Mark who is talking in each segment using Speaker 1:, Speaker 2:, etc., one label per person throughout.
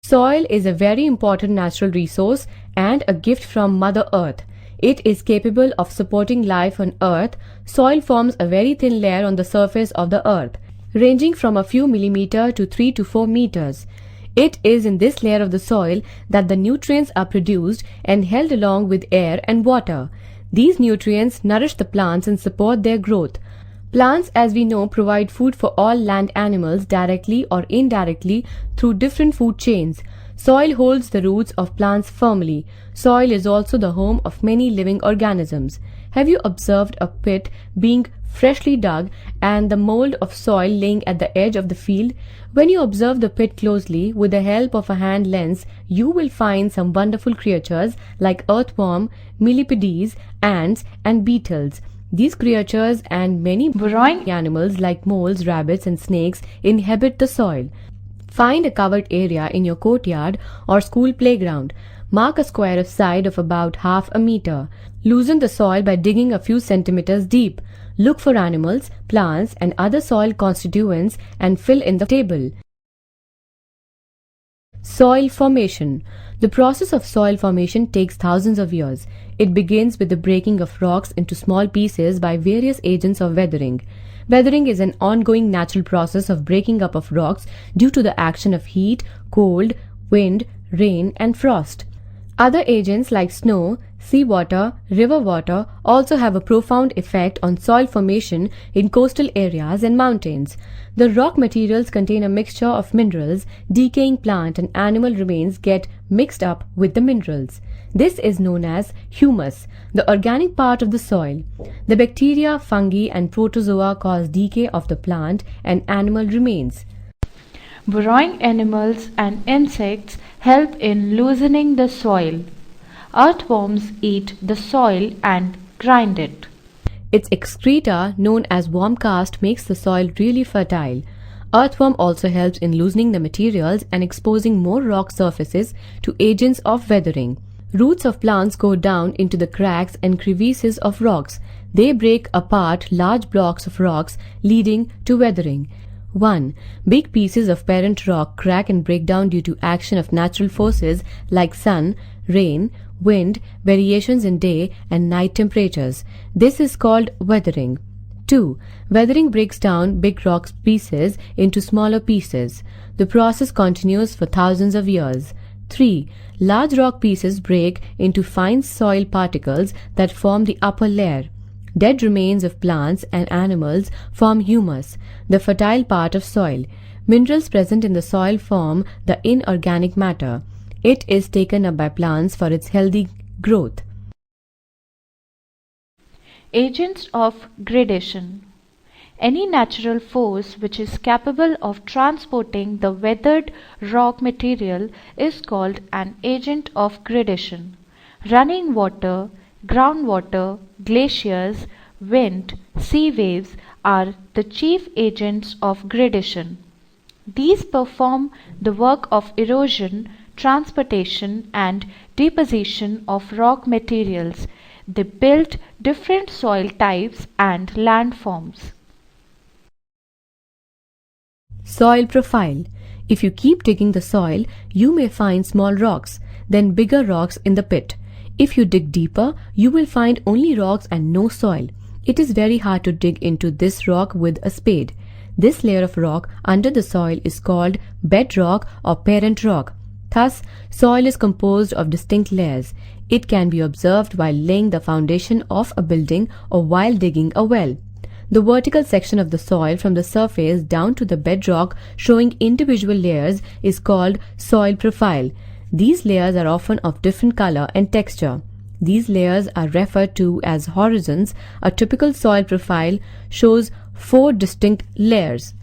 Speaker 1: Soil is a very important natural resource and a gift from Mother Earth. It is capable of supporting life on Earth. Soil forms a very thin layer on the surface of the Earth, ranging from a few millimeters to 3 to 4 meters. It is in this layer of the soil that the nutrients are produced and held along with air and water. These nutrients nourish the plants and support their growth. Plants, as we know, provide food for all land animals directly or indirectly through different food chains. Soil holds the roots of plants firmly. Soil is also the home of many living organisms. Have you observed a pit being freshly dug and the mold of soil laying at the edge of the field? When you observe the pit closely with the help of a hand lens, you will find some wonderful creatures like earthworm, millipedes, ants, and beetles. These creatures and many burrowing animals like moles, rabbits, and snakes inhabit the soil. Find a covered area in your courtyard or school playground. Mark a square of side of about half a meter. Loosen the soil by digging a few centimeters deep. Look for animals, plants, and other soil constituents and fill in the table. Soil formation. The process of soil formation takes thousands of years. It begins with the breaking of rocks into small pieces by various agents of weathering. Weathering is an ongoing natural process of breaking up of rocks due to the action of heat, cold, wind, rain, and frost. Other agents like snow, seawater, river water also have a profound effect on soil formation in coastal areas and mountains. The rock materials contain a mixture of minerals. Decaying plant and animal remains get mixed up with the minerals. This is known as humus, the organic part of the soil. The bacteria, fungi, and protozoa cause decay of the plant and animal remains.
Speaker 2: Burrowing animals and insects help in loosening the soil. Earthworms eat the soil and grind it.
Speaker 1: Its excreta, known as worm cast, makes the soil really fertile. Earthworm also helps in loosening the materials and exposing more rock surfaces to agents of weathering. Roots of plants go down into the cracks and crevices of rocks. They break apart large blocks of rocks, leading to weathering. 1. Big pieces of parent rock crack and break down due to action of natural forces like sun, rain, wind, variations in day and night temperatures. This is called weathering. 2. Weathering breaks down big rock pieces into smaller pieces. The process continues for thousands of years. 3. Large rock pieces break into fine soil particles that form the upper layer. Dead remains of plants and animals form humus, the fertile part of soil. Minerals present in the soil form the inorganic matter. It is taken up by plants for its healthy growth.
Speaker 2: Agents of gradation. Any natural force which is capable of transporting the weathered rock material is called an agent of gradation. Running water, groundwater, glaciers, wind, sea waves are the chief agents of gradation. These perform the work of erosion, transportation, and deposition of rock materials. They build different soil types and landforms.
Speaker 1: Soil profile. If you keep digging the soil, you may find small rocks, then bigger rocks in the pit. If you dig deeper, you will find only rocks and no soil. It is very hard to dig into this rock with a spade. This layer of rock under the soil is called bedrock or parent rock. Thus, soil is composed of distinct layers. It can be observed while laying the foundation of a building or while digging a well. The vertical section of the soil from the surface down to the bedrock showing individual layers is called soil profile. These layers are often of different color and texture. These layers are referred to as horizons. A typical soil profile shows 4 distinct layers.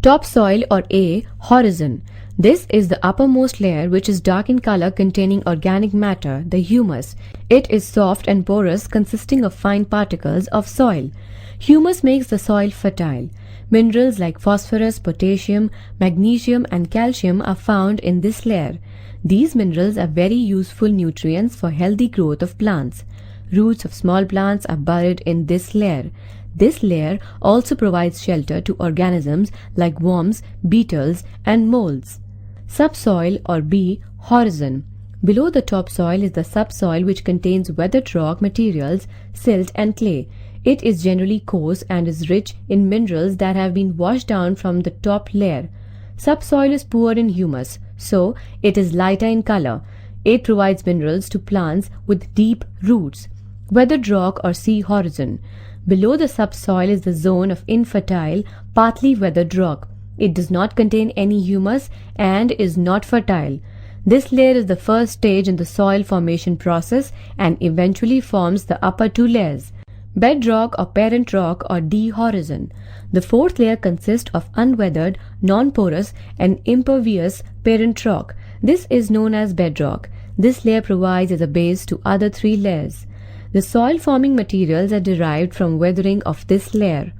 Speaker 1: Topsoil or A, horizon. This is the uppermost layer, which is dark in color, containing organic matter, the humus. It is soft and porous, consisting of fine particles of soil. Humus makes the soil fertile. Minerals like phosphorus, potassium, magnesium, and calcium are found in this layer. These minerals are very useful nutrients for healthy growth of plants. Roots of small plants are buried in this layer. This layer also provides shelter to organisms like worms, beetles, and moles. Subsoil or B. Horizon. Below the topsoil is the subsoil, which contains weathered rock materials, silt and clay. It is generally coarse and is rich in minerals that have been washed down from the top layer. Subsoil is poor in humus, so it is lighter in color. It provides minerals to plants with deep roots. Weathered rock or sea horizon. Below the subsoil is the zone of infertile, partly weathered rock. It does not contain any humus and is not fertile. This layer is the first stage in the soil formation process and eventually forms the upper two layers. Bedrock or parent rock or D horizon. The fourth layer consists of unweathered, non-porous and impervious parent rock. This is known as bedrock. This layer provides as a base to other three layers. The soil forming materials are derived from weathering of this layer.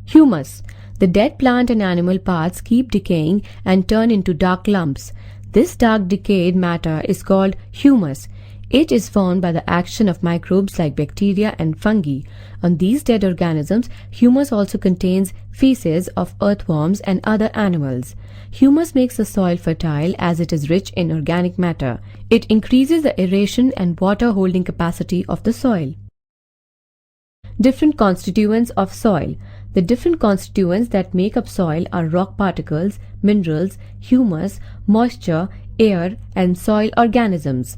Speaker 1: Humus. The dead plant and animal parts keep decaying and turn into dark lumps. This dark decayed matter is called humus. It is formed by the action of microbes like bacteria and fungi. On these dead organisms, humus also contains feces of earthworms and other animals. Humus makes the soil fertile as it is rich in organic matter. It increases the aeration and water holding capacity of the soil. Different constituents of soil. The different constituents that make up soil are rock particles, minerals, humus, moisture, air, and soil organisms.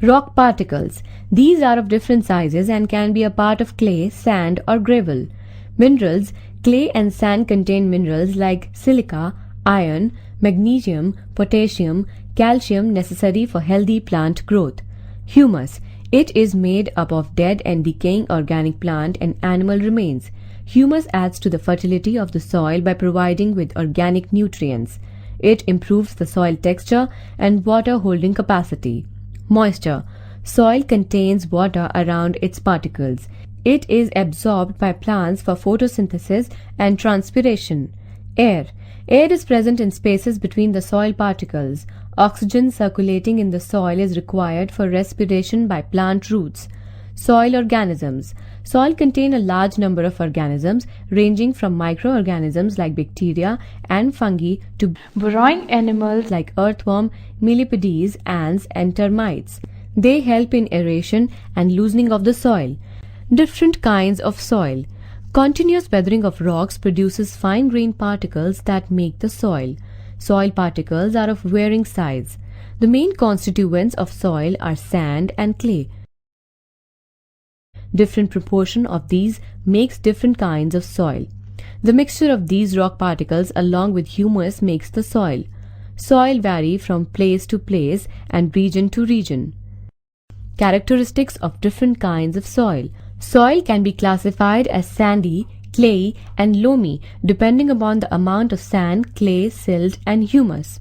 Speaker 1: Rock particles. These are of different sizes and can be a part of clay, sand, or gravel. Minerals. Clay and sand contain minerals like silica, iron, magnesium, potassium, calcium necessary for healthy plant growth. Humus. It is made up of dead and decaying organic plant and animal remains. Humus adds to the fertility of the soil by providing with organic nutrients. It improves the soil texture and water holding capacity. Moisture. Soil contains water around its particles. It is absorbed by plants for photosynthesis and transpiration. Air. Air is present in spaces between the soil particles. Oxygen circulating in the soil is required for respiration by plant roots. Soil organisms. Soil contains a large number of organisms ranging from microorganisms like bacteria and fungi to burrowing animals like earthworm, millipedes, ants, and termites. They help in aeration and loosening of the soil. Different kinds of soil. Continuous weathering of rocks produces fine-grained particles that make the soil. Soil particles are of varying size. The main constituents of soil are sand and clay. Different proportion of these makes different kinds of soil. The mixture of these rock particles along with humus makes the soil. Soil vary from place to place and region to region. Characteristics of different kinds of soil. Soil can be classified as sandy, clayey, and loamy depending upon the amount of sand, clay, silt, and humus.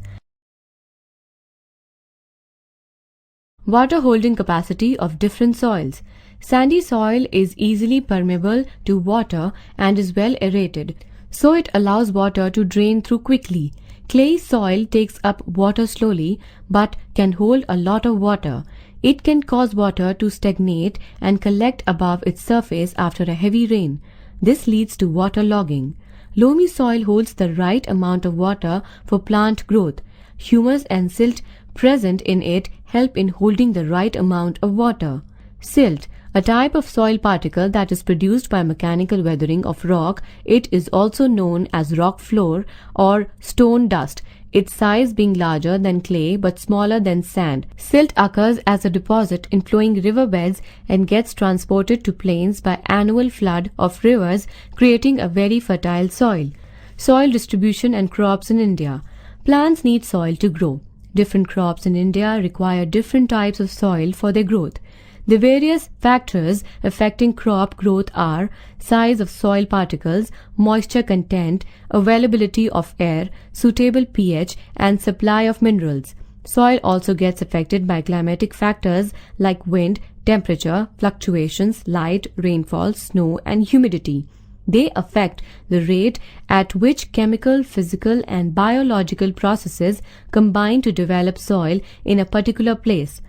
Speaker 1: Water holding capacity of different soils. Sandy soil is easily permeable to water and is well aerated, so it allows water to drain through quickly. Clayey soil takes up water slowly but can hold a lot of water. It can cause water to stagnate and collect above its surface after a heavy rain. This leads to waterlogging. Loamy soil holds the right amount of water for plant growth. Humus and silt present in it help in holding the right amount of water. Silt, a type of soil particle that is produced by mechanical weathering of rock. It is also known as rock floor or stone dust, its size being larger than clay but smaller than sand. Silt occurs as a deposit in flowing riverbeds and gets transported to plains by annual flood of rivers, creating a very fertile soil. Soil distribution and crops in India. Plants need soil to grow. Different crops in India require different types of soil for their growth. The various factors affecting crop growth are size of soil particles, moisture content, availability of air, suitable pH, and supply of minerals. Soil also gets affected by climatic factors like wind, temperature, fluctuations, light, rainfall, snow, and humidity. They affect the rate at which chemical, physical, and biological processes combine to develop soil in a particular place.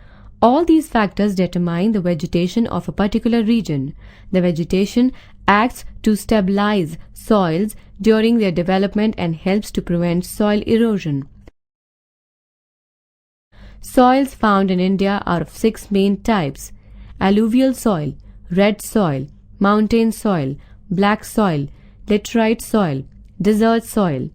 Speaker 1: All these factors determine the vegetation of a particular region. The vegetation acts to stabilize soils during their development and helps to prevent soil erosion. Soils found in India are of 6 main types: alluvial soil, red soil, mountain soil, black soil, laterite soil, desert soil.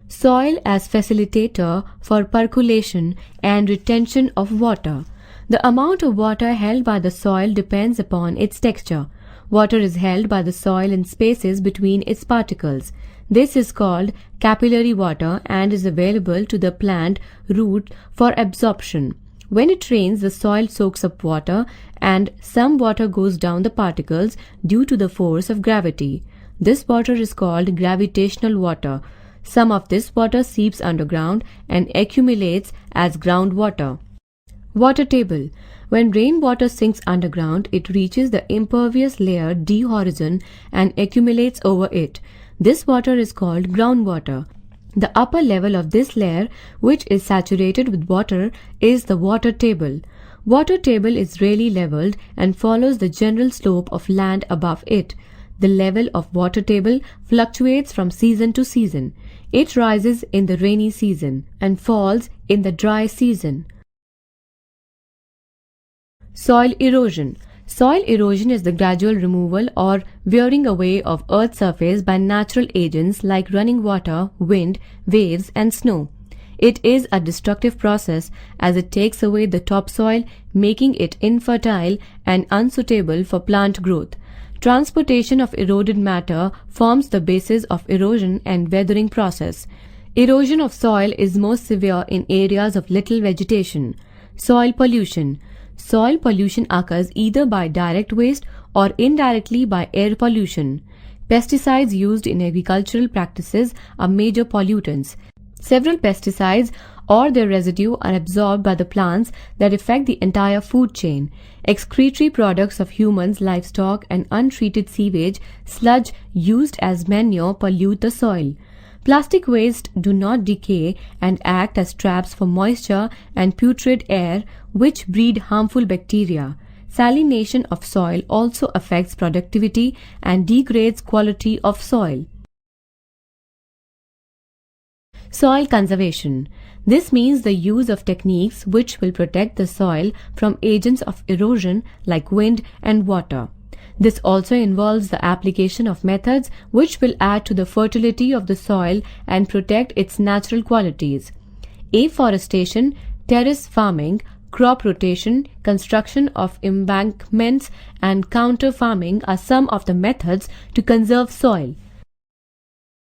Speaker 1: Soil as facilitator for percolation and retention of water. The amount of water held by the soil depends upon its texture. Water is held by the soil in spaces between its particles. This is called capillary water and is available to the plant root for absorption. When it rains, the soil soaks up water and some water goes down the particles due to the force of gravity. This water is called gravitational water. Some of this water seeps underground and accumulates as groundwater. Water table. When rainwater sinks underground, it reaches the impervious layer D horizon and accumulates over it. This water is called groundwater. The upper level of this layer, which is saturated with water, is the water table. Water table is rarely leveled and follows the general slope of land above it. The level of water table fluctuates from season to season. It rises in the rainy season and falls in the dry season. Soil erosion. Soil erosion is the gradual removal or wearing away of Earth's surface by natural agents like running water, wind, waves, and snow. It is a destructive process as it takes away the topsoil, making it infertile and unsuitable for plant growth. Transportation of eroded matter forms the basis of erosion and weathering process. Erosion of soil is most severe in areas of little vegetation. Soil pollution. Soil pollution occurs either by direct waste or indirectly by air pollution. Pesticides used in agricultural practices are major pollutants. Several pesticides or their residue are absorbed by the plants that affect the entire food chain. Excretory products of humans, livestock, and untreated sewage sludge used as manure pollute the soil. Plastic waste do not decay and act as traps for moisture and putrid air, which breed harmful bacteria. Salination of soil also affects productivity and degrades quality of soil. Soil conservation. This means the use of techniques which will protect the soil from agents of erosion like wind and water. This also involves the application of methods which will add to the fertility of the soil and protect its natural qualities. Afforestation, terrace farming, crop rotation, construction of embankments, and counter farming are some of the methods to conserve soil.